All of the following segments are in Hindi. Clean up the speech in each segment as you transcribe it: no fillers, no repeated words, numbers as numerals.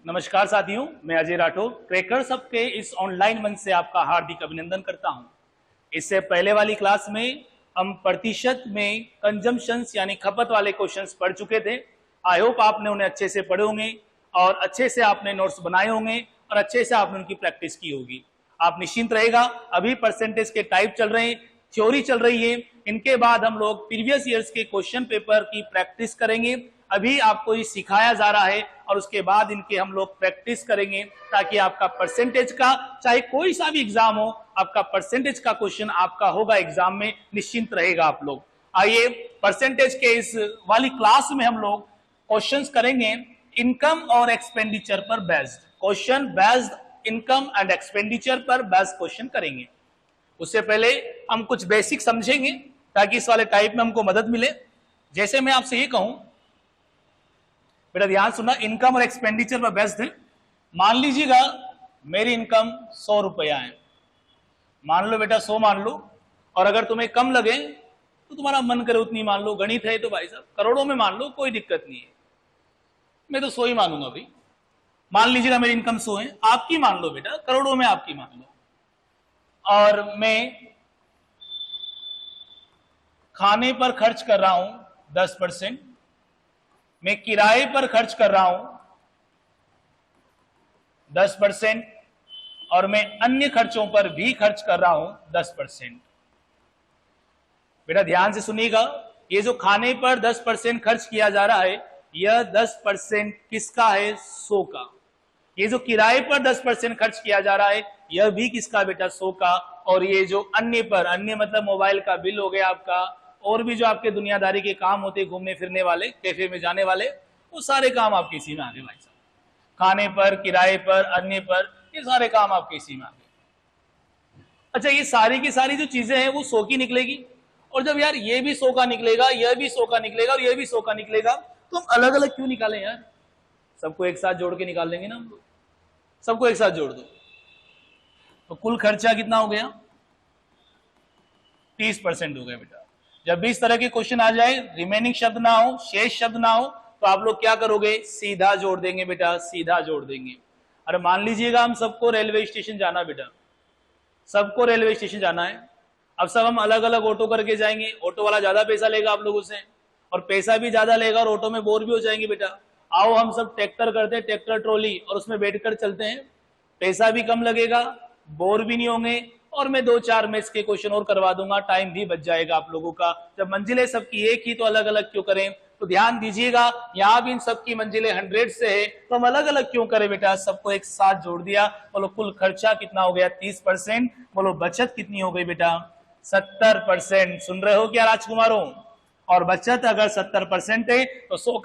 नमस्कार साथियों, मैं अजय राठौर क्रैकर्स हब के इस ऑनलाइन मंच से आपका हार्दिक अभिनंदन करता हूं। इससे पहले वाली क्लास में हम प्रतिशत में कंजम्पशंस यानी खपत वाले क्वेश्चंस पढ़ चुके थे। आई होप आपने उन्हें अच्छे से पढ़े होंगे और अच्छे से आपने नोट्स बनाए होंगे और अच्छे से आपने उनकी प्रैक्टिस की होगी। आप निश्चिंत रहेगा, अभी परसेंटेज के टाइप चल रहे हैं, थ्योरी चल रही है। इनके बाद हम लोग प्रीवियस ईयर्स के क्वेश्चन पेपर की प्रैक्टिस करेंगे। अभी आपको ये सिखाया जा रहा है और उसके बाद इनके हम लोग प्रैक्टिस करेंगे ताकि आपका परसेंटेज का चाहे कोई सा भी एग्जाम हो, आपका परसेंटेज का क्वेश्चन आपका होगा एग्जाम में, निश्चिंत रहेगा आप लोग। आइए परसेंटेज के इस वाली क्लास में हम लोग क्वेश्चंस करेंगे इनकम और एक्सपेंडिचर पर based question, based income and expenditure पर बेस्ड क्वेश्चन करेंगे। उससे पहले हम कुछ बेसिक समझेंगे ताकि इस वाले टाइप में हमको मदद मिले। जैसे मैं आपसे ये कहूं, बेटा ध्यान सुनना, इनकम और एक्सपेंडिचर पर बेस्ड है। मान लीजिएगा मेरी इनकम 100 रुपया है, मान लो बेटा 100 मान लो, और अगर तुम्हें कम लगे तो तुम्हारा मन करे उतनी मान लो। गणित है तो भाई साहब करोड़ों में मान लो, कोई दिक्कत नहीं है, मैं तो 100 ही मानूंगा भाई। मान लीजिएगा मेरी इनकम 100 है, आपकी मान लो बेटा, करोड़ों में आपकी मान लो। और मैं खाने पर खर्च कर रहा हूं 10%, मैं किराए पर खर्च कर रहा हूं 10%, और मैं अन्य खर्चों पर भी खर्च कर रहा हूं 10%। बेटा ध्यान से सुनिएगा, ये जो खाने पर 10% खर्च किया जा रहा है, यह 10% किसका है? 100 का। ये जो किराए पर 10% खर्च किया जा रहा है, यह भी किसका बेटा? 100 का। और ये जो अन्य पर, अन्य मतलब मोबाइल का बिल हो गया आपका, और भी जो आपके दुनियादारी के काम होते, घूमने फिरने वाले, कैफे में जाने वाले, वो सारे काम आपके इसी में आ गए भाई साहब। खाने पर, किराए पर, अन्य पर, ये सारे काम आपके इसी में आ गए। अच्छा, ये सारी की सारी जो चीजें हैं वो 100 की निकलेगी। और जब यार ये भी 100 का निकलेगा, यह भी 100 का निकलेगा और यह भी 100 का निकलेगा, तो हम अलग अलग क्यों निकालें यार? सबको एक साथ जोड़ के निकाल लेंगे ना हम लोग। सबको एक साथ जोड़ दो तो कुल खर्चा कितना हो गया? 30% हो गया बेटा। जब भी इस तरह के क्वेश्चन आ जाए, रिमेनिंग शब्द ना हो, शेष शब्द ना हो, तो आप लोग क्या करोगे? सीधा जोड़ देंगे बेटा, सीधा जोड़ देंगे। अरे मान लीजिएगा हम सबको रेलवे स्टेशन जाना बेटा, सबको रेलवे स्टेशन जाना है। अब सब हम अलग अलग ऑटो करके जाएंगे, ऑटो वाला ज्यादा पैसा लेगा आप लोगों से, और पैसा भी ज्यादा लेगा और ऑटो में बोर भी हो जाएंगे बेटा। आओ हम सब ट्रैक्टर करते हैं, ट्रैक्टर ट्रॉली, और उसमें बैठकर चलते हैं, पैसा भी कम लगेगा, बोर भी नहीं होंगे, और मैं 2-4 मैथ्स के क्वेश्चन और करवा दूंगा, टाइम भी बच जाएगा आप लोगों का। जब मंजिलें सबकी एक ही तो अलग अलग क्यों करें? तो ध्यान दीजिएगा, यहां भी इन सबकी मंजिलें 100 से है, तो हम अलग अलग क्यों करें बेटा? सबको एक साथ जोड़ दिया। बोलो कुल खर्चा कितना हो गया? 30%। बोलो बचत कितनी हो गई बेटा? 70%। सुन रहे हो क्या राजकुमारों? और बचत अगर 70% है तो 100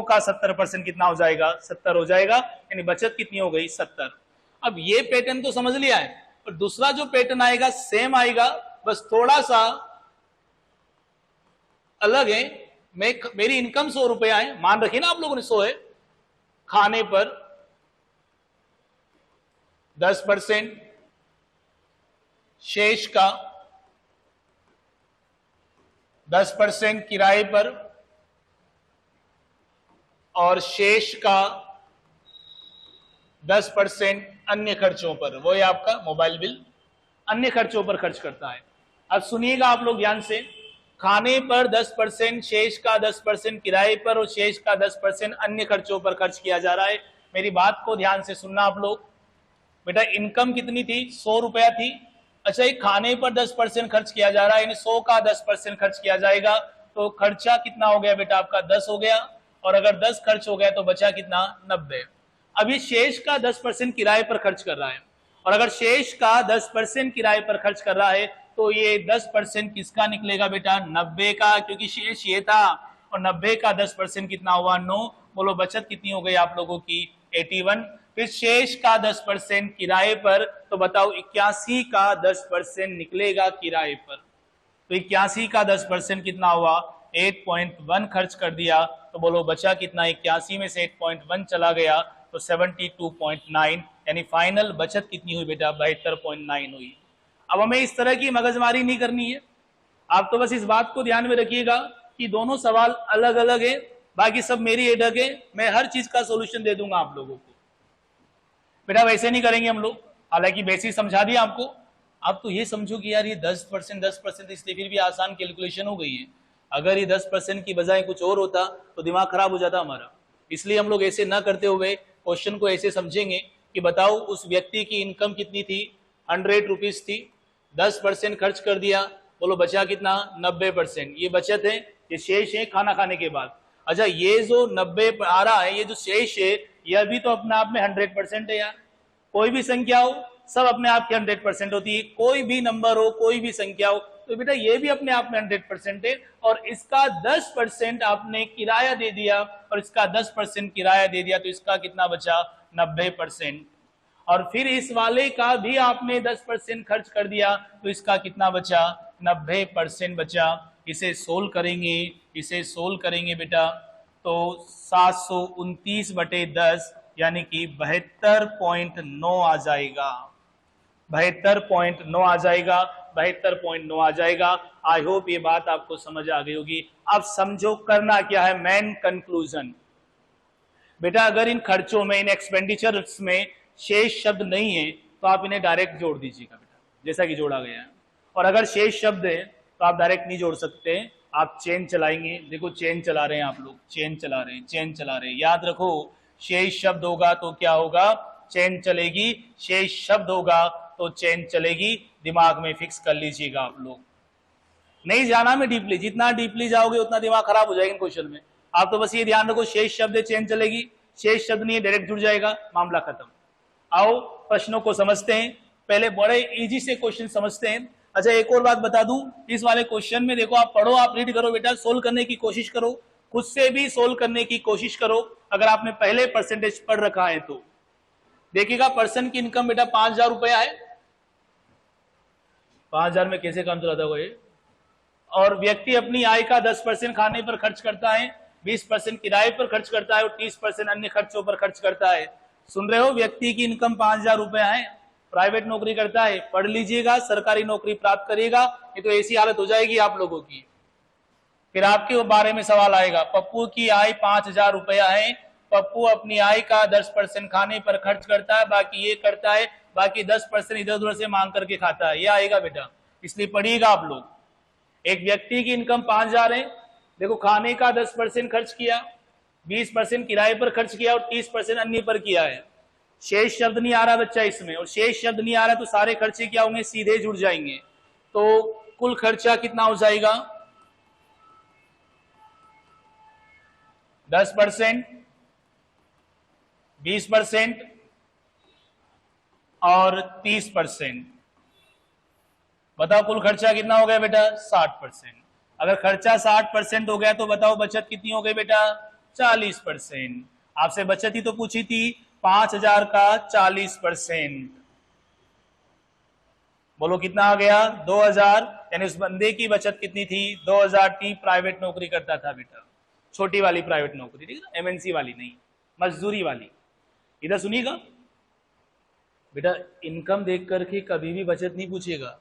का 70% कितना हो जाएगा? 70 हो जाएगा। यानी बचत कितनी हो गई? 70। अब ये पैटर्न तो समझ लिया है, और दूसरा जो पैटर्न आएगा सेम आएगा, बस थोड़ा सा अलग है। मेरी इनकम 100 रुपया है, मान रखिए ना आप लोगों ने 100 है। खाने पर 10%, शेष का 10% किराए पर, और शेष का 10% अन्य खर्चों पर। वो है आपका मोबाइल बिल, अन्य खर्चों पर खर्च करता है। अब सुनिएगा आप लोग ध्यान से, खाने पर 10%, शेष का 10% किराए पर, और शेष का 10% अन्य खर्चों पर खर्च किया जा रहा है। मेरी बात को ध्यान से सुनना आप लोग। बेटा इनकम कितनी थी? 100 रुपया थी। अच्छा, ये खाने पर 10% खर्च किया जा रहा है, यानी 100 का 10% खर्च किया जाएगा, तो खर्चा कितना हो गया बेटा आपका? 10 हो गया। और अगर 10 खर्च हो गया तो बचा कितना? 90। अब ये शेष का 10% किराए पर खर्च कर रहा है, और अगर शेष का 10% किराए पर खर्च कर रहा है तो ये 10% किसका निकलेगा बेटा? 90 का, क्योंकि शेष ये था, और 90 का 10% कितना हुआ? 9। बोलो बचत कितनी हो गई आप लोगों की? 81। फिर शेष का 10% किराए पर, तो बताओ 81 का 10% निकलेगा किराए पर। तो 81 का 10% कितना हुआ? 8.1 खर्च कर दिया, तो बोलो बचा कितना? 81 में से 8.1 चला गया तो 72.9, यानी फाइनल बचत कितनी हुई बेटा? 72.9 हुई। अब हमें इस तरह की मगजमारी नहीं करनी है, आप तो बस इस बात को ध्यान में रखिएगा कि दोनों सवाल अलग अलग है, बाकी सब मेरी हेडक है, मैं हर चीज का सोल्यूशन दे दूंगा आप लोगों को। बेटा वैसे नहीं करेंगे हम लोग, हालांकि बेसिक समझा दिया आपको। आप तो ये समझो कि यार ये 10% इसलिए फिर भी आसान कैलकुलेशन हो गई है। अगर ये 10% की बजाय कुछ और होता तो दिमाग खराब हो जाता हमारा। इसलिए हम लोग ऐसे ना करते हुए क्वेश्चन को ऐसे समझेंगे कि बताओ उस व्यक्ति की इनकम कितनी थी, 100 रुपीज थी, 10% खर्च कर दिया, बोलो बचा कितना, 90%। ये बचत है, ये शेष है खाना खाने के बाद। अच्छा ये जो 90 आ रहा है, ये जो शेष है, यह भी तो अपने आप में 100% है यार। कोई भी संख्या हो सब अपने आप की 100% होती है, कोई भी नंबर हो, कोई भी संख्या हो, तो बेटा ये भी अपने आप में 100% है। और इसका 10% आपने किराया दे दिया और इसका 10% किराया दे दिया, तो इसका कितना बचा, 90%। और फिर इस वाले का भी आपने 10% खर्च कर दिया, तो इसका कितना बचा, 90% बचा। इसे सोल्व करेंगे, इसे सोल्व करेंगे बेटा, तो 729/10 यानी कि 72.9 आ जाएगा, 72.9 आ जाएगा, 72.9 आ जाएगा। आई होप ये बात आपको समझ आ गई होगी। अब समझो करना क्या है, मेन कंक्लूजन। बेटा अगर इन खर्चों में, इन एक्सपेंडिचर्स में शेष शब्द नहीं है तो आप इन्हें डायरेक्ट जोड़ दीजिएगा बेटा, जैसा कि जोड़ा गया है। और अगर शेष शब्द है तो आप डायरेक्ट नहीं जोड़ सकते, आप चेन चलाएंगे। देखो चेन चला रहे हैं आप लोग, चेन चला रहे हैं, चेन चला रहे हैं। याद रखो शेष शब्द होगा तो क्या होगा, चेन चलेगी, शेष शब्द होगा तो चेन चलेगी। दिमाग में फिक्स कर लीजिएगा आप लोग। नहीं जाना में डीपली, जितना डीपली जाओगे उतना दिमाग खराब हो जाएगा इन क्वेश्चन में। आप तो बस ये ध्यान रखो शेष शब्द है, चेन चलेगी, शेष शब्द नहीं है डायरेक्ट जुड़ जाएगा, मामला खत्म। आओ प्रश्नों को समझते हैं। पहले बड़े इजी से क्वेश्चन समझते हैं। अच्छा एक और बात बता दूं, इस वाले क्वेश्चन में देखो, आप पढ़ो, आप रीड करो बेटा, सोल्व करने की कोशिश करो, खुद से भी सोल्व करने की कोशिश करो। अगर आपने पहले परसेंटेज पढ़ रखा है तो देखिएगा, पर्सन की इनकम बेटा 5,000 रुपया है। 5,000 में कैसे काम चलाता होगा ये। और व्यक्ति अपनी आय का 10% खाने पर खर्च करता है, 20% किराए पर खर्च करता है और 30% अन्य खर्चों पर खर्च करता है। सुन रहे हो, व्यक्ति की इनकम 5,000 रुपया है, प्राइवेट नौकरी करता है। पढ़ लीजिएगा, सरकारी नौकरी प्राप्त करिएगा, ये तो ऐसी हालत हो जाएगी आप लोगों की। फिर आपके बारे में सवाल आएगा, पप्पू की आय 5,000 रुपया है, पप्पू अपनी आय का 10% खाने पर खर्च करता है, बाकी ये करता है, बाकी 10% इधर उधर से मांग करके खाता है। ये आएगा बेटा, इसलिए पढ़िएगा आप लोग। एक व्यक्ति की इनकम 5,000 है, देखो खाने का 10% खर्च किया, 20% किराए पर खर्च किया और 30% अन्य पर किया है। शेष शब्द नहीं आ रहा बच्चा इसमें, और शेष शब्द नहीं आ रहा तो सारे खर्चे क्या होंगे, सीधे जुड़ जाएंगे। तो कुल खर्चा कितना हो जाएगा, 10%, 20% और 30%। बताओ कुल खर्चा कितना हो गया बेटा, 60%। अगर खर्चा 60% हो गया तो बताओ बचत कितनी हो गई बेटा, 40%। आपसे बचत ही तो पूछी थी, 5,000 का 40%, बोलो कितना आ गया, 2,000। यानी उस बंदे की बचत कितनी थी, 2,000 थी। प्राइवेट नौकरी करता था बेटा, छोटी वाली प्राइवेट नौकरी, ठीक है, एमएनसी वाली नहीं, मजदूरी वाली। इधर सुनिएगा बेटा, इनकम देख करके कभी भी बचत नहीं पूछेगा,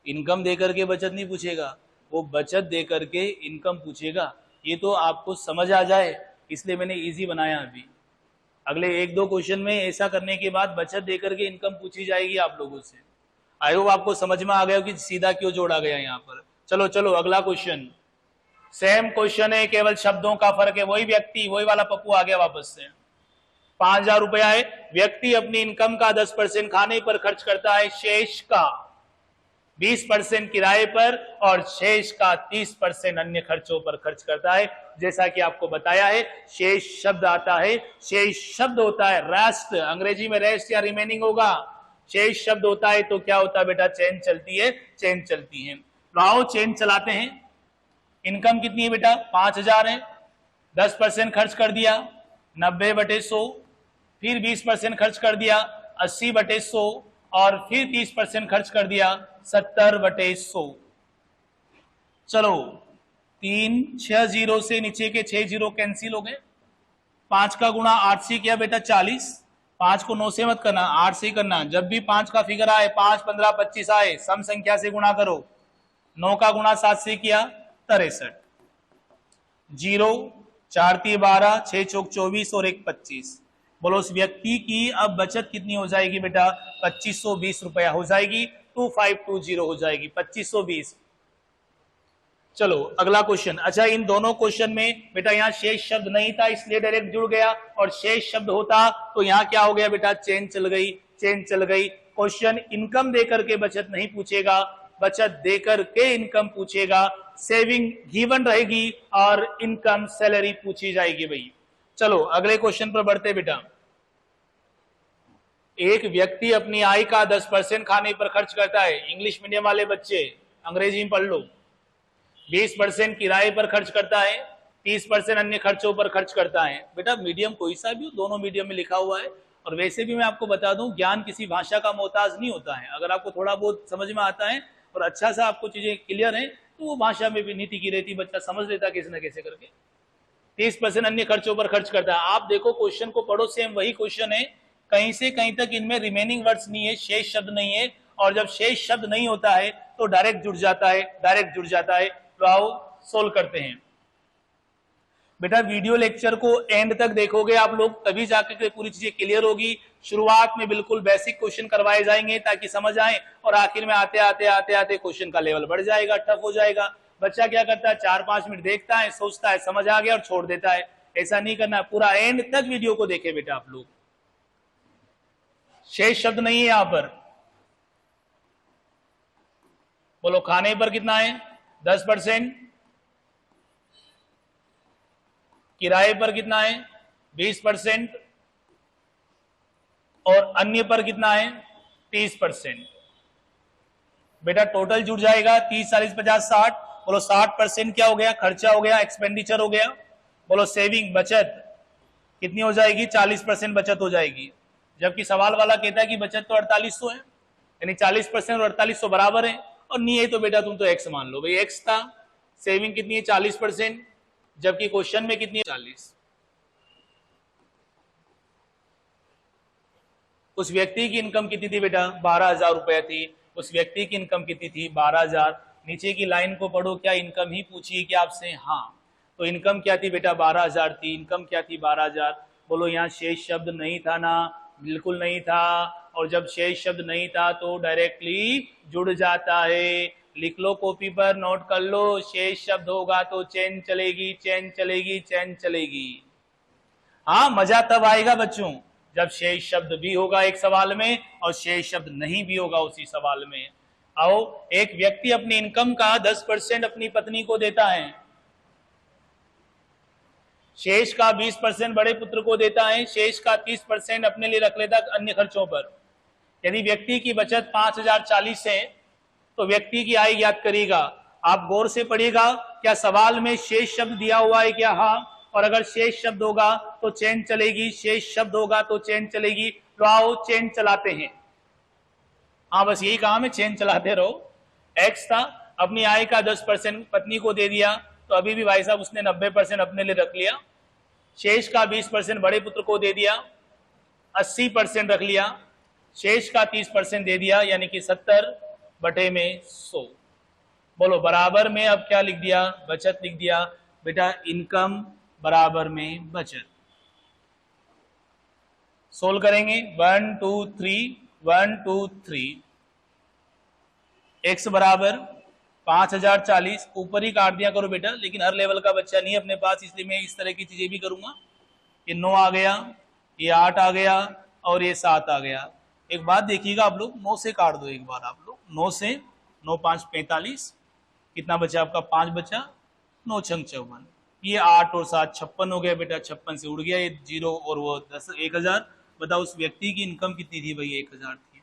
इनकम दे करके बचत नहीं पूछेगा, वो बचत दे करके इनकम पूछेगा। ये तो आपको समझ आ जाए, इसलिए मैंने इजी बनाया। अभी अगले 1-2 क्वेश्चन में ऐसा करने के बाद बचत दे करके इनकम पूछी जाएगी आप लोगों से। आई होप आपको समझ में आ गया कि सीधा क्यों जोड़ा गया यहाँ पर। चलो चलो अगला क्वेश्चन, सेम क्वेश्चन है, केवल शब्दों का फर्क है। वही व्यक्ति, वही वाला पप्पू आ गया वापस से। 5,000 रुपया है, व्यक्ति अपनी इनकम का 10% खाने पर खर्च करता है, शेष का 20% किराए पर और शेष का 30% अन्य खर्चों पर खर्च करता है। जैसा कि आपको बताया है, शेष शब्द आता है, शेष शब्द होता है रेस्ट, अंग्रेजी में रेस्ट या रिमेनिंग होगा। शेष शब्द होता है तो क्या होता है बेटा, चेन चलती है, चेन चलती है। तो आओ चेन चलाते हैं। इनकम कितनी है बेटा, 5,000 है, 10% खर्च कर दिया, 90/100, फिर 20% खर्च कर दिया, 80/100, और फिर 30% खर्च कर दिया, 70/100। चलो 3 6 जीरो से नीचे के 6 जीरो कैंसिल हो गए। 5 का गुणा 8 से किया बेटा 40, 5 को 9 से मत करना, 8 से करना। जब भी 5 का फिगर आए, 5, 15, 25 आए, सम संख्या से गुणा करो। 9 का गुणा 7 से किया 63, जीरो 4 × 12, 6 × 24 और 1 25। बोलो उस व्यक्ति की अब बचत कितनी हो जाएगी बेटा? 2520 रुपया हो जाएगी, 2520 हो जाएगी, 2520। चलो अगला क्वेश्चन। अच्छा, इन दोनों क्वेश्चन में बेटा यहाँ शेष शब्द नहीं था इसलिए डायरेक्ट जुड़ गया, और शेष शब्द होता तो यहाँ क्या हो गया बेटा? चेन चल गई, चेन चल गई। क्वेश्चन इनकम देकर के बचत नहीं पूछेगा, बचत देकर के इनकम पूछेगा। सेविंग गिवन रहेगी और इनकम सैलरी पूछी जाएगी भाई। चलो अगले क्वेश्चन पर बढ़ते बेटा। एक व्यक्ति अपनी आय का 10% खाने पर खर्च करता है। इंग्लिश मीडियम वाले बच्चे अंग्रेजी में पढ़ लो। 20% किराए पर खर्च करता है, 30% अन्य खर्चों पर खर्च करता है। बेटा मीडियम कोई सा भी हो, दोनों मीडियम में लिखा हुआ है। और वैसे भी मैं आपको बता दूं, ज्ञान किसी भाषा का मोहताज नहीं होता है। अगर आपको थोड़ा बहुत समझ में आता है और अच्छा सा आपको चीजें क्लियर है तो वो भाषा में भी नीति की रहती, बच्चा समझ लेता कैसे ना कैसे करके। 30% अन्य खर्चों पर खर्च करता है। आप देखो क्वेश्चन को पढ़ो, सेम वही क्वेश्चन है, कहीं से कहीं तक इनमें रिमेनिंग वर्ड्स नहीं है, शेष शब्द नहीं है। और जब शेष शब्द नहीं होता है तो डायरेक्ट जुड़ जाता है, डायरेक्ट जुड़ जाता है। तो आओ सोल्व करते हैं बेटा। वीडियो लेक्चर को एंड तक देखोगे आप लोग, तभी जाकर के पूरी चीजें क्लियर होगी। शुरुआत में बिल्कुल बेसिक क्वेश्चन करवाए जाएंगे ताकि समझ आए, और आखिर में आते आते आते आते क्वेश्चन का लेवल बढ़ जाएगा, टफ हो जाएगा। बच्चा क्या करता है, 4-5 मिनट देखता है, सोचता है समझ आ गया और छोड़ देता है। ऐसा नहीं करना, पूरा एंड तक वीडियो को देखे बेटा आप लोग। शेष शब्द नहीं है यहां पर। बोलो खाने पर कितना है? 10%। किराए पर कितना है? 20%। और अन्य पर कितना है? 30%। बेटा टोटल जुड़ जाएगा 30, 40, 50, 60। बोलो 60% क्या हो गया? खर्चा हो गया, एक्सपेंडिचर हो गया। बोलो सेविंग बचत कितनी हो जाएगी? 40% बचत हो जाएगी। जबकि सवाल वाला कहता है कि बचत तो 4800 है, यानी 40% और 4800 बराबर है। और नहीं है तो बेटा तुम तो एक्स मान लो भाई, एक्स था। सेविंग कितनी है? 40%, जबकि क्वेश्चन में कितनी है? 40। उस व्यक्ति की इनकम कितनी थी बेटा? 12,000 रुपए थी। उस व्यक्ति की इनकम कितनी थी? 12,000। नीचे की लाइन को पढ़ो, क्या इनकम ही पूछी है क्या आपसे? हाँ, तो इनकम क्या थी बेटा? 12,000 थी। इनकम क्या थी? 12,000। बोलो यहाँ शेष शब्द नहीं था ना? बिल्कुल नहीं था। और जब शेष शब्द नहीं था तो डायरेक्टली जुड़ जाता है। लिख लो कॉपी पर, नोट कर लो। शेष शब्द होगा तो चेन चलेगी, चेन चलेगी, चेन चलेगी। हाँ, मजा तब आएगा बच्चों जब शेष शब्द भी होगा एक सवाल में और शेष शब्द नहीं भी होगा उसी सवाल में। आओ, एक व्यक्ति अपनी इनकम का 10% अपनी पत्नी को देता है, शेष का 20% बड़े पुत्र को देता है, शेष का 30% अपने लिए रख लेता अन्य खर्चों पर। यदि व्यक्ति की बचत 5040 है तो व्यक्ति की आय ज्ञात करेगा। आप गौर से पढ़िएगा, क्या सवाल में शेष शब्द दिया हुआ है क्या? हाँ। और अगर शेष शब्द होगा तो चेन चलेगी, शेष शब्द होगा तो चेन चलेगी। तो आओ चेन चलाते हैं। हाँ, बस यही काम है, चेन चलाते रहो। एक्स था, अपनी आय का 10% पत्नी को दे दिया, तो अभी भी भाई साहब उसने 90% अपने लिए रख लिया। शेष का 20% बड़े पुत्र को दे दिया, 80% रख लिया। शेष का 30% दे दिया, यानी कि 70/100। बोलो बराबर में अब क्या लिख दिया? बचत लिख दिया बेटा। इनकम बराबर में बचत। सोल्व करेंगे 1 2 3 1 2 3। एक्स बराबर 5040। ऊपर ही काट दिया करो बेटा, लेकिन हर लेवल का बच्चा नहीं अपने पास, इसलिए मैं इस तरह की चीजें भी करूंगा। ये 9 आ गया, ये 8 आ गया और ये 7 आ गया। एक बात देखिएगा आप लोग, 9 से काट दो एक बार आप लोग। 9 से 9 5 45, कितना बचा आपका? 5 बचा। 9 छंग 54। ये 8 और 7 56 हो गया बेटा। 56 से उड़ गया ये 0 और वो 10 1000। बताओ उस व्यक्ति की इनकम कितनी थी भाई? 1000 थी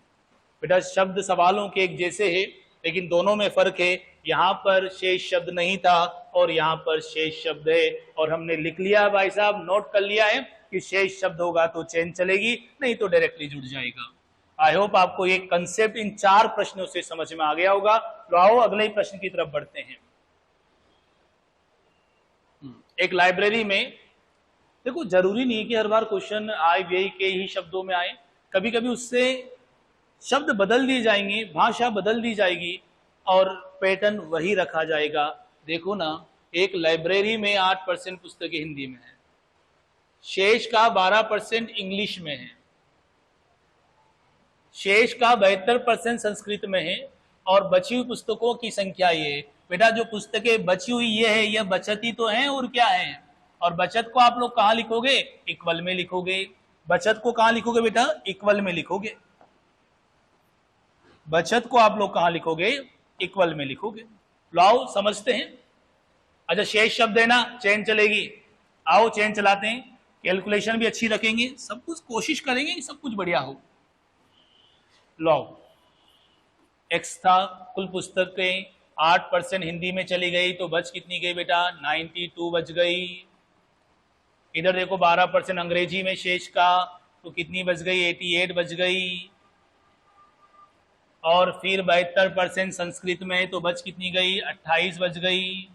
बेटा। शब्द सवालों के एक जैसे है लेकिन दोनों में फर्क है। यहाँ पर शेष शब्द नहीं था और यहाँ पर शेष शब्द है, और हमने लिख लिया भाई साहब, नोट कर लिया है कि शेष शब्द होगा तो चेन चलेगी, नहीं तो डायरेक्टली जुड़ जाएगा। आई होप आपको ये कंसेप्ट इन 4 प्रश्नों से समझ में आ गया होगा। तो आओ अगले प्रश्न की तरफ बढ़ते हैं। एक लाइब्रेरी में, देखो जरूरी नहीं है कि हर बार क्वेश्चन आय व्यय के ही शब्दों में आए, कभी कभी उससे शब्द बदल दिए जाएंगे, भाषा बदल दी जाएगी और पैटर्न वही रखा जाएगा। देखो ना, एक लाइब्रेरी में 8% पुस्तकें हिंदी में है, शेष का 12% इंग्लिश में है, शेष का 72% संस्कृत में है, और बची हुई पुस्तकों की संख्या ये है। बेटा जो पुस्तकें बची हुई ये है, यह बचत ही तो है और क्या है। और बचत को आप लोग कहाँ लिखोगे? इक्वल में लिखोगे। बचत को कहाँ लिखोगे बेटा? इक्वल में लिखोगे। बचत को आप लोग कहाँ लिखोगे? इक्वल में लिखोगे। लाओ समझते हैं। अच्छा शेष शब्द है ना, चेन चलेगी। आओ चेन चलाते हैं, कैलकुलेशन भी अच्छी रखेंगे, सब कुछ कोशिश करेंगे कि सब कुछ बढ़िया हो। लो एक्स था, कुल पुस्तकें 8% हिंदी में चली गई तो बच कितनी गई बेटा? 92 बच गई। इधर देखो 12% अंग्रेजी में शेष का, तो कितनी बच गई? 88 बच गई। और फिर 72% संस्कृत में, तो बच कितनी गई? 28 बच गई।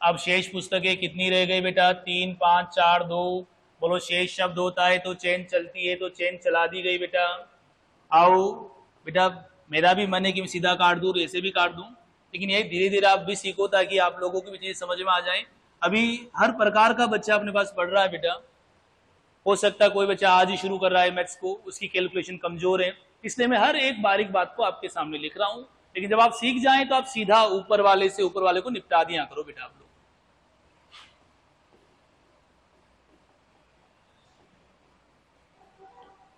अब शेष पुस्तकें कितनी रह गई बेटा? 3, 5, 4, 2। बोलो शेष शब्द होता है तो चेन चलती है, तो चेन चला दी गई बेटा। आओ बेटा, मेरा भी मन है कि मैं सीधा काट दूं, ऐसे भी काट दूं, लेकिन यही धीरे धीरे आप भी सीखो ताकि आप लोगों की भी चीज समझ में आ जाए। अभी हर प्रकार का बच्चा अपने पास पढ़ रहा है बेटा। हो सकता है कोई बच्चा आज ही शुरू कर रहा है मैथ्स को, उसकी कैलकुलेशन कमजोर है, इसलिए मैं हर एक बारीक बात को आपके सामने लिख रहा हूं। लेकिन जब आप सीख जाएं तो आप सीधा ऊपर वाले से ऊपर वाले को निपटा दिया करो बेटा आप लोग।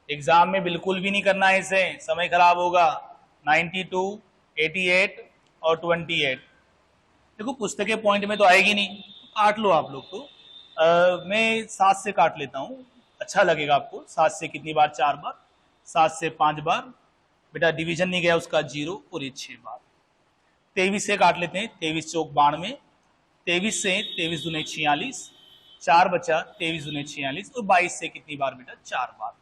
एग्जाम में बिल्कुल भी नहीं करना है इसे, समय खराब होगा। 92, 88 और 28। देखो पुस्तकें पॉइंट में तो आएगी नहीं, काट लो आप लोग तो। मैं 7 से काट लेता हूँ, अच्छा लगेगा आपको। 7 से कितनी बार? 4 बार। 7 से 5 बार। बेटा डिवीजन नहीं गया उसका 0, और ये 6 बार। 23 से काट लेते हैं, 23 चौक 92। 23 से 23 दूने 46, 4 बचा, 23 दूने 46। और 22 से कितनी बार बेटा? 4 बार।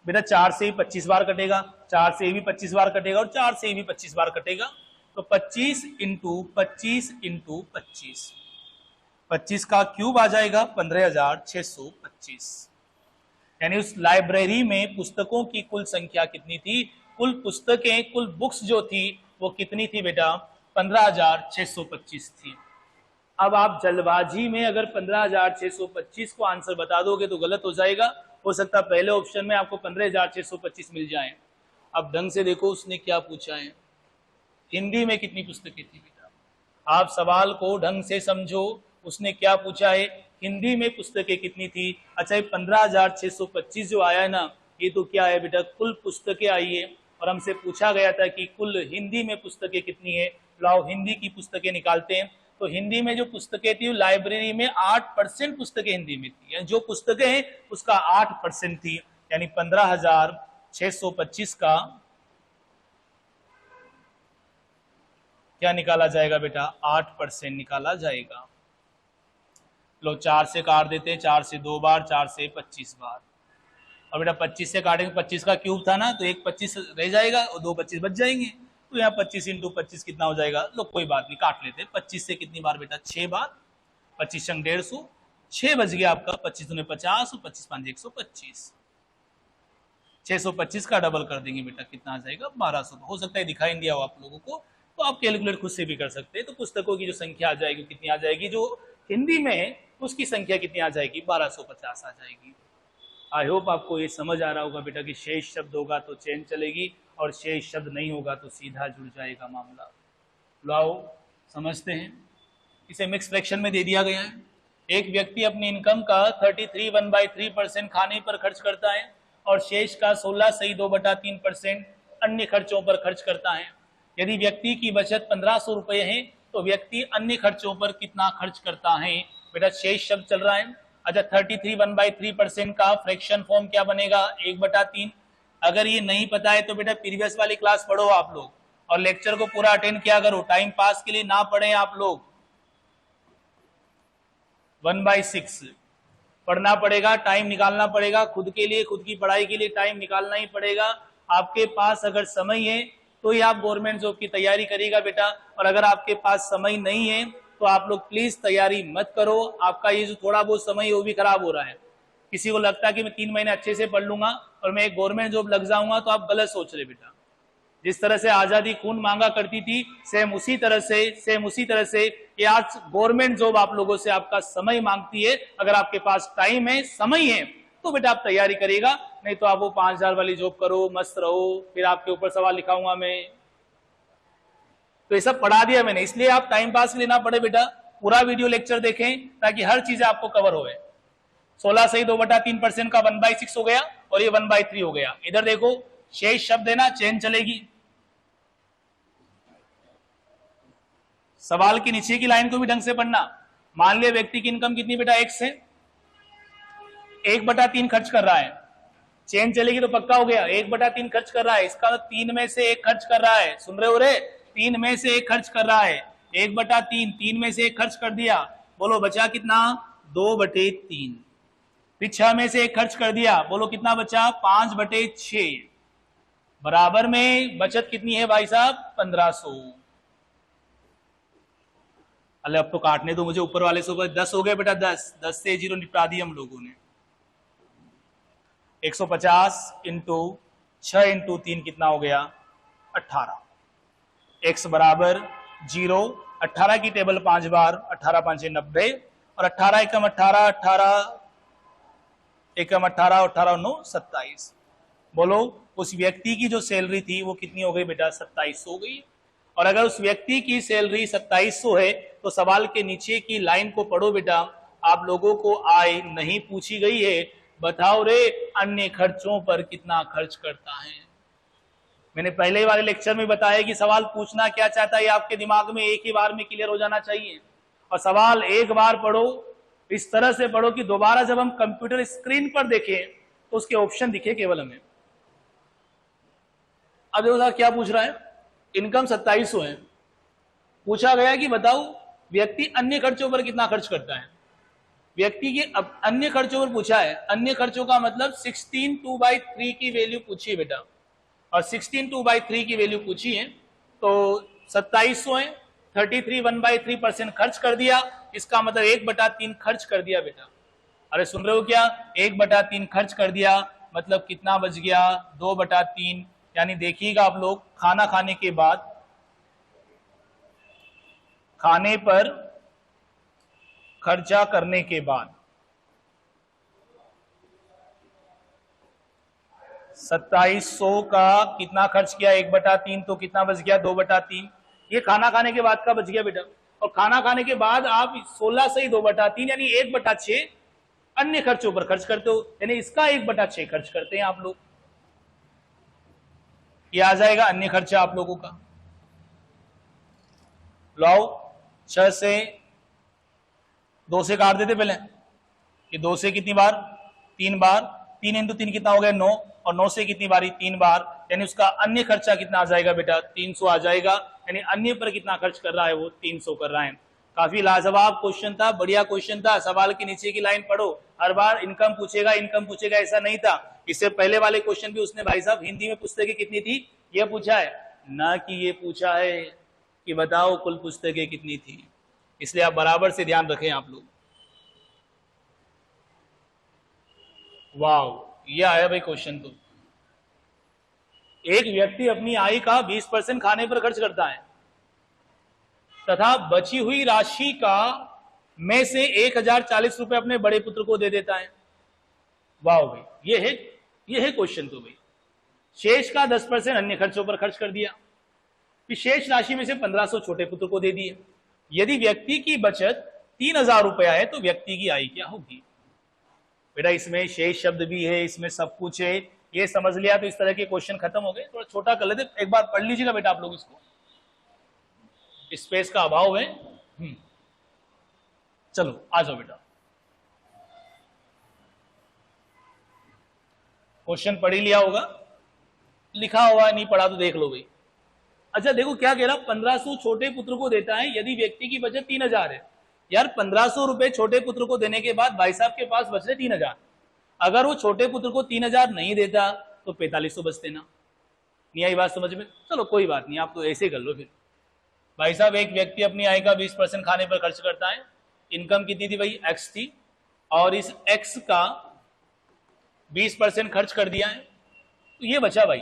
बेटा 4 से ही 25 बार कटेगा, 4 से भी 25 बार कटेगा, और 4 से भी 25 बार कटेगा। तो 25 इंटू 25 इंटू 25, 25 का क्यूब आ जाएगा 15,625। यानी उस लाइब्रेरी में पुस्तकों की कुल संख्या कितनी थी? कुल पुस्तकें, कुल बुक्स जो थी वो कितनी थी बेटा? 15,625 थी। अब आप जल्दबाजी में अगर 15,625 को आंसर बता दोगे तो गलत हो जाएगा। हो सकता है पहले ऑप्शन में आपको 15,625 मिल जाए। अब ढंग से देखो उसने क्या पूछा है। हिंदी में कितनी पुस्तकें थी बेटा? आप सवाल को ढंग से समझो, उसने क्या पूछा है, हिंदी में पुस्तकें कितनी थी। अच्छा ये 15,625 जो आया है ना, ये तो क्या है बेटा? कुल पुस्तकें आई है, और हमसे पूछा गया था कि कुल हिंदी में पुस्तकें कितनी है। लाओ हिंदी की पुस्तकें निकालते हैं। तो हिंदी में जो पुस्तकें थी लाइब्रेरी में 8% पुस्तकें हिंदी में थी, यानी जो पुस्तकें हैं उसका 8% थी। यानी 15,625 का क्या निकाला जाएगा बेटा? 8% निकाला जाएगा। लो 4 से काट देते हैं, 4 से 2 बार, 4 से 25 बार। और बेटा 25 से काटेंगे, 25 का क्यूब था ना, तो एक 25 रह जाएगा और 2 25 बच जाएंगे। तो यहाँ 25 इंटू 25 कितना हो जाएगा? लो कोई बात नहीं, काट लेते हैं। 25 से कितनी बार बेटा? 6 बार। 25 संग 150, 6 बच गया आपका। 25 दूने 50 और 25 5 125। 625 का डबल कर देंगे बेटा, कितना आ जाएगा? 1200। हो सकता है दिखाई नहीं दिया हो आप लोगों को, तो आप कैलकुलेट खुद से भी कर सकते हैं। तो पुस्तकों की जो संख्या आ जाएगी कितनी आ जाएगी? जो हिंदी में है उसकी संख्या कितनी आ जाएगी? 1250 आ जाएगी। आई होप आपको ये समझ आ रहा होगा बेटा कि शेष शब्द होगा तो चेन चलेगी, और शेष शब्द नहीं होगा तो सीधा जुड़ जाएगा मामला। लाओ समझते हैं। इसे मिक्स फ्रैक्शन में दे दिया गया है। एक व्यक्ति अपनी इनकम का 33 खाने पर खर्च करता है, और शेष का 16 अन्य खर्चों पर खर्च करता है। यदि व्यक्ति की बचत 1500 रुपये है तो व्यक्ति अन्य खर्चों पर कितना खर्च करता है? बेटा शेष शब्द चल रहा है। अच्छा 33 का फ्रैक्शन फॉर्म क्या बनेगा? 1/3। अगर ये नहीं पता है तो बेटा प्रीवियस वाली क्लास पढ़ो आप लोग, और लेक्चर को पूरा अटेंड किया करो। टाइम पास के लिए ना पढ़ें आप लोग। 1/6 पढ़ना पड़ेगा, टाइम निकालना पड़ेगा खुद के लिए, खुद की पढ़ाई के लिए टाइम निकालना ही पड़ेगा। आपके पास अगर समय है तो ही आप गवर्नमेंट जॉब की तैयारी करिएगा बेटा, और अगर आपके पास समय नहीं है तो आप लोग प्लीज तैयारी मत करो। आपका ये जो थोड़ा बहुत समय है वो भी खराब हो रहा है। किसी को लगता है कि मैं 3 महीने अच्छे से पढ़ लूंगा और मैं एक गवर्नमेंट जॉब लग जाऊंगा, तो आप गलत सोच रहे बेटा। जिस तरह से आजादी खून मांगा करती थी, सेम उसी तरह से कि आज गवर्नमेंट जॉब आप लोगों से आपका समय मांगती है। अगर आपके पास टाइम है, समय है, तो बेटा आप तैयारी करिएगा, नहीं तो आप वो 5,000 वाली जॉब करो, मस्त रहो, फिर आपके ऊपर सवाल लिखाऊंगा मैं। तो ये सब पढ़ा दिया मैंने, इसलिए आप टाइम पास लेना पड़े बेटा, पूरा वीडियो लेक्चर देखें ताकि हर चीज आपको कवर हो। 16 सही 2/3% का 1/6 हो गया और ये 1/3 हो गया। इधर देखो शेष शब्द है ना, चेन चलेगी। सवाल के नीचे की लाइन को भी ढंग से पढ़ना। मान लिया व्यक्ति की इनकम कितनी बेटा, x है, 1/3 खर्च कर रहा है, चेन चलेगी तो पक्का हो गया। 1/3 खर्च कर रहा है, इसका 3 में से 1 खर्च कर रहा है। सुन रहे हो रे, 3 में से 1 खर्च कर रहा है। 1/3, 3 में से 1 खर्च कर दिया, बोलो बचा कितना, 2/3। फिर 6 में से 1 खर्च कर दिया, बोलो कितना बचा, 5/6। बराबर में बचत कितनी है भाई साहब, 1500। अरे अब तो काटने दो मुझे, ऊपर वाले से ऊपर 10 हो गए बेटा, 10 से 0 निपटा दिया हम लोगों ने। 150 इंटू 6 इंटू 3 कितना हो गया, 18। x बराबर 0, 18 की टेबल 5 बार, 18 5 90 और 18 एकम 18, 18 एकम 18, 18 9 27। बोलो उस व्यक्ति की जो सैलरी थी वो कितनी हो गई बेटा, 2700 हो गई। और अगर उस व्यक्ति की सैलरी 2700 है तो सवाल के नीचे की लाइन को पढ़ो बेटा। आप लोगों को आय नहीं पूछी गई है, बताओ रे अन्य खर्चों पर कितना खर्च करता है। मैंने पहले वाले लेक्चर में बताया कि सवाल पूछना क्या चाहता है आपके दिमाग में एक ही बार में क्लियर हो जाना चाहिए। और सवाल एक बार पढ़ो, इस तरह से पढ़ो कि दोबारा जब हम कंप्यूटर स्क्रीन पर देखें तो उसके ऑप्शन दिखे केवल हमें। अब देखो क्या पूछ रहा है, इनकम 2700 है, पूछा गया कि बताओ व्यक्ति अन्य खर्चों पर कितना खर्च करता है। व्यक्ति के अब अन्य खर्चों पर पूछा है, अन्य खर्चों का मतलब 16 2/3 की वैल्यू पूछी है बेटा, और 16 2/3 की वैल्यू पूछी है तो 2700 है, 33 1/3% खर्च कर दिया, इसका मतलब 1/3 खर्च कर दिया बेटा। अरे सुन रहे हो क्या, 1/3 खर्च कर दिया मतलब कितना बच गया, 2/3। यानी देखिएगा आप लोग, खाना खाने के बाद, खाने पर खर्चा करने के बाद 2700 का कितना खर्च किया, 1/3, तो कितना बच गया, 2/3। ये खाना खाने के बाद का बच गया बेटा। और खाना खाने के बाद आप 16 से ही 2/3 यानी 1/6 अन्य खर्चों पर खर्च करते हो, यानी इसका 1/6 खर्च करते हैं आप लोग। ये आ जाएगा अन्य खर्चा आप लोगों का। लाओ 6 से 2 से काट देते पहले, ये 2 से कितनी बार, 3 बार, 3 इंटू 3 कितना हो गया, 9, और 9 से कितनी बारी, 3 बार, यानी उसका अन्य खर्चा कितना आ जाएगा बेटा, 300 आ जाएगा। यानी अन्य पर कितना खर्च कर रहा है वो 300 कर रहा है। काफी लाजवाब क्वेश्चन था, बढ़िया क्वेश्चन था। सवाल के नीचे की लाइन पढ़ो, हर बार इनकम पूछेगा इनकम पूछेगा ऐसा नहीं था। इससे पहले वाले क्वेश्चन भी उसने भाई साहब हिंदी में पुस्तकें कितनी थी यह पूछा है, ना कि ये पूछा है कि बताओ कुल पुस्तकें कितनी थी। इसलिए आप बराबर से ध्यान रखें आप लोग। वाह, ये आया भाई क्वेश्चन। तो एक व्यक्ति अपनी आय का 20% खाने पर खर्च करता है तथा बची हुई राशि का में से 1040 रुपए अपने बड़े पुत्र को दे देता है। वाह भाई, ये है क्वेश्चन। तो भाई शेष का 10% अन्य खर्चों पर खर्च कर दिया, फिर शेष राशि में से 1500 छोटे पुत्र को दे दिए। यदि व्यक्ति की बचत 3000 रुपया है तो व्यक्ति की आय क्या होगी। बेटा इसमें शेष शब्द भी है, इसमें सब कुछ है, ये समझ लिया तो इस तरह के क्वेश्चन खत्म हो गए। थोड़ा छोटा कर लेते, एक बार पढ़ लीजिएगा बेटा आप लोग इसको, स्पेस का अभाव है। चलो आ जाओ बेटा, क्वेश्चन पढ़ ही लिया होगा, लिखा हुआ नहीं पढ़ा तो देख लो भाई। अच्छा देखो क्या कह रहा, 1500 छोटे पुत्र को देता है यदि व्यक्ति की बचत 3000 है। यार 1500 रुपए छोटे पुत्र को देने के बाद भाई साहब के पास बच रहे 3000। अगर वो छोटे पुत्र को 3000 नहीं देता तो 4500 बचते ना। नहीं आई बात समझ में? चलो कोई बात नहीं, आप तो ऐसे कर लो फिर। भाई साहब एक व्यक्ति अपनी आय का 20% खाने पर खर्च करता है, इनकम कितनी थी भाई, x थी, और इस x का 20% खर्च कर दिया है तो ये बचा भाई।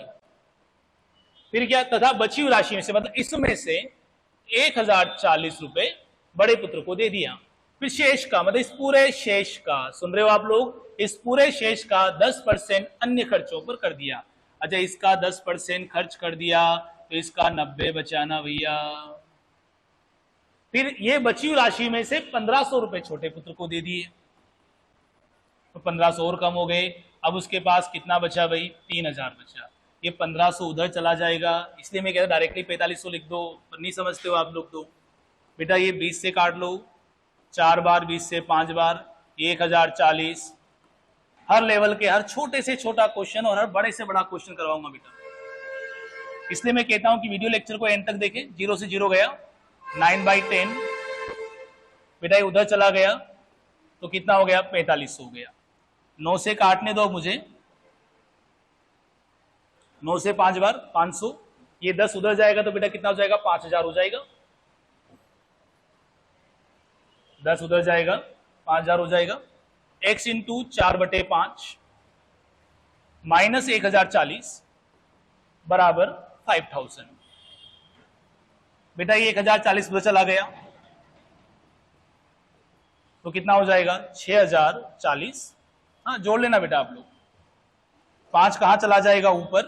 फिर क्या, तथा बची हुई राशि में से, मतलब इसमें से 1040 रुपए बड़े पुत्र को दे दिया। फिर शेष का मतलब इस पूरे शेष का, सुन रहे हो आप लोग, इस पूरे शेष का 10% अन्य खर्चों पर कर दिया। अच्छा, इसका 10% खर्च कर दिया तो इसका 90 बचाना भैया। फिर ये बची हुई राशि में से 1500 रुपए छोटे पुत्र को दे दिए, तो 1500 और कम हो गए। अब उसके पास कितना बचा भाई, 3000 बचा। ये 1500 उधर चला जाएगा, इसलिए मैं कहता डायरेक्टली 4500 लिख दो, पर नहीं समझते हो आप लोग तो बेटा ये 20 से काट लो, 4 बार 20 से 5 बार, 1040। हर लेवल के हर छोटे से छोटा क्वेश्चन और हर बड़े से बड़ा क्वेश्चन करवाऊंगा बेटा, इसलिए मैं कहता हूं कि वीडियो लेक्चर को एंड तक देखें। 0 से 0 गया, 9/10 बेटा ये उधर चला गया तो कितना हो गया, 45 हो गया। 9 से काटने दो मुझे, 9 से 5 बार 500, ये 10 उधर जाएगा तो बेटा कितना हो जाएगा, 5000 हो जाएगा। 10 उधर जाएगा, 5000 हो जाएगा। x इंटू 4/5 माइनस 1040 बराबर 5000। बेटा ये 1040 उधर चला गया तो कितना हो जाएगा, 6040। हाँ जोड़ लेना बेटा आप लोग। 5 कहां चला जाएगा, ऊपर,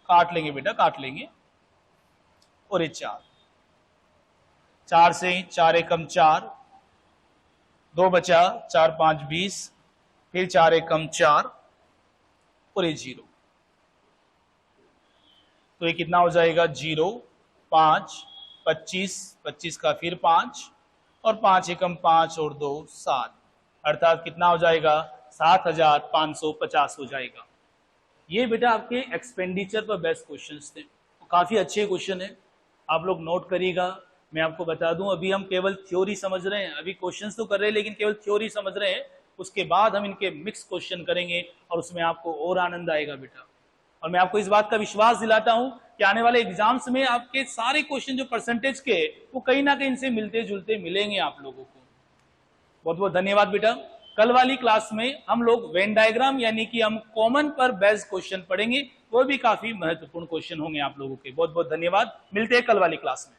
काट लेंगे बेटा, काट लेंगे। और ये 4 से 4 एकम 4, 2 बचा, 4 5 20, फिर 4 एकम 4 और ये 0, तो ये कितना हो जाएगा, 0 5 25, 25 का फिर 5 और 5 एकम 5 और 2 7, अर्थात कितना हो जाएगा, 7550 हो जाएगा। ये बेटा आपके एक्सपेंडिचर पर बेस्ट क्वेश्चंस थे, तो काफी अच्छे क्वेश्चन है, आप लोग नोट करिएगा। मैं आपको बता दूं अभी हम केवल थ्योरी समझ रहे हैं, अभी क्वेश्चंस तो कर रहे हैं लेकिन केवल थ्योरी समझ रहे हैं, उसके बाद हम इनके मिक्स क्वेश्चन करेंगे और उसमें आपको और आनंद आएगा बेटा। और मैं आपको इस बात का विश्वास दिलाता हूं कि आने वाले एग्जाम्स में आपके सारे क्वेश्चन जो परसेंटेज के वो कहीं ना कहीं इनसे मिलते जुलते मिलेंगे आप लोगों को। बहुत बहुत धन्यवाद बेटा। कल वाली क्लास में हम लोग वेन डायग्राम यानी कि हम कॉमन पर बेस्ड क्वेश्चन पढ़ेंगे, वो भी काफी महत्वपूर्ण क्वेश्चन होंगे आप लोगों के। बहुत बहुत धन्यवाद, मिलते हैं कल वाली क्लास में।